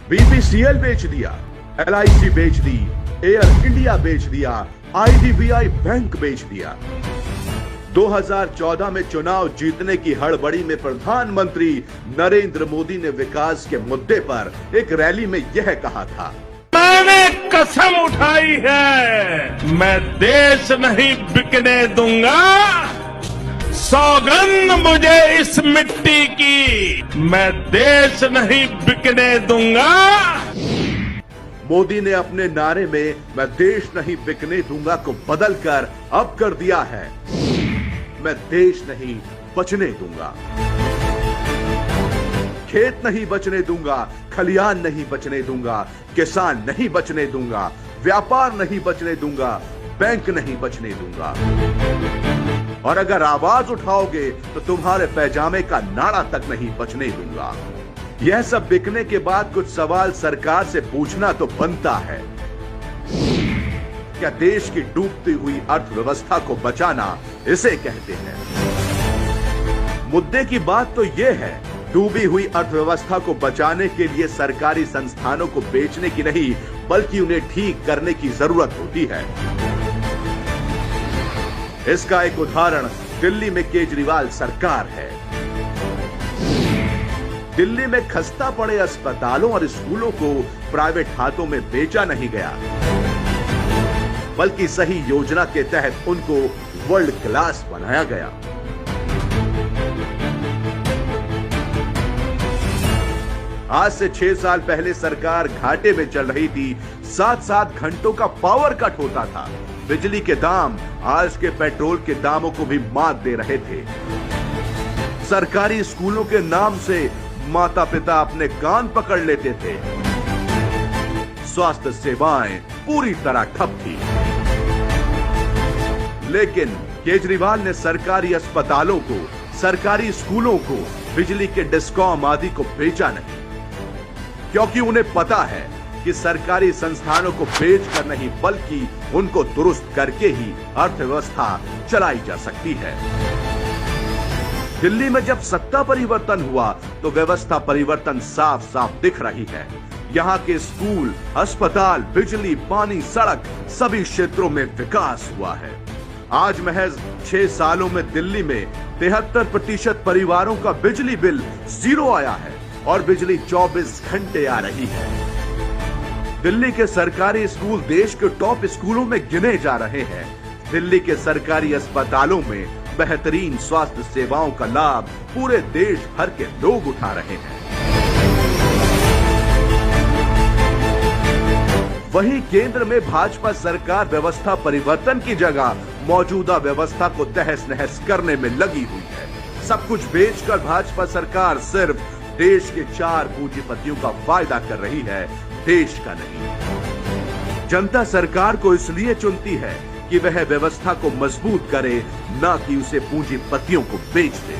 BPCL बेच दिया, LIC बेच दी, एयर इंडिया बेच दिया, आईडीबीआई बैंक बेच दिया। 2014 में चुनाव जीतने की हड़बड़ी में प्रधानमंत्री नरेंद्र मोदी ने विकास के मुद्दे पर एक रैली में यह कहा था, मैंने कसम उठाई है, मैं देश नहीं बिकने दूंगा। सौगंध मुझे इस मिट्टी की, मैं देश नहीं बिकने दूंगा। मोदी ने अपने नारे में मैं देश नहीं बिकने दूंगा को बदलकर अब कर दिया है, मैं देश नहीं बचने दूंगा। खेत नहीं बचने दूंगा, खलियान नहीं बचने दूंगा, किसान नहीं बचने दूंगा, व्यापार नहीं बचने दूंगा, बैंक नहीं बचने दूंगा। और अगर आवाज उठाओगे तो तुम्हारे पैजामे का नाड़ा तक नहीं बचने दूंगा। यह सब बिकने के बाद कुछ सवाल सरकार से पूछना तो बनता है। क्या देश की डूबती हुई अर्थव्यवस्था को बचाना इसे कहते हैं? मुद्दे की बात तो यह है, डूबी हुई अर्थव्यवस्था को बचाने के लिए सरकारी संस्थानों को बेचने की नहीं, बल्कि उन्हें ठीक करने की जरूरत होती है। इसका एक उदाहरण दिल्ली में केजरीवाल सरकार है। दिल्ली में खस्ता पड़े अस्पतालों और स्कूलों को प्राइवेट हाथों में बेचा नहीं गया, बल्कि सही योजना के तहत उनको वर्ल्ड क्लास बनाया गया। आज से 6 साल पहले सरकार घाटे में चल रही थी। 7-7 घंटों का पावर कट होता था। बिजली के दाम आज के पेट्रोल के दामों को भी मात दे रहे थे। सरकारी स्कूलों के नाम से माता पिता अपने कान पकड़ लेते थे। स्वास्थ्य सेवाएं पूरी तरह ठप थी। लेकिन केजरीवाल ने सरकारी अस्पतालों को, सरकारी स्कूलों को, बिजली के डिस्कॉम आदि को बेचा नहीं, क्योंकि उन्हें पता है कि सरकारी संस्थानों को बेचकर नहीं, बल्कि उनको दुरुस्त करके ही अर्थव्यवस्था चलाई जा सकती है। दिल्ली में जब सत्ता परिवर्तन हुआ तो व्यवस्था परिवर्तन साफ साफ दिख रही है। यहाँ के स्कूल, अस्पताल, बिजली, पानी, सड़क, सभी क्षेत्रों में विकास हुआ है। आज महज 6 सालों में दिल्ली में 73% परिवारों का बिजली बिल 0 आया है और बिजली 24 घंटे आ रही है। दिल्ली के सरकारी स्कूल देश के टॉप स्कूलों में गिने जा रहे हैं। दिल्ली के सरकारी अस्पतालों में बेहतरीन स्वास्थ्य सेवाओं का लाभ पूरे देश भर के लोग उठा रहे हैं। वहीं केंद्र में भाजपा सरकार व्यवस्था परिवर्तन की जगह मौजूदा व्यवस्था को तहस नहस करने में लगी हुई है। सब कुछ बेचकर भाजपा सरकार सिर्फ देश के 4 पूंजीपतियों का फायदा कर रही है, देश का नहीं। जनता सरकार को इसलिए चुनती है कि वह व्यवस्था को मजबूत करे, ना कि उसे पूंजीपतियों को बेच दे।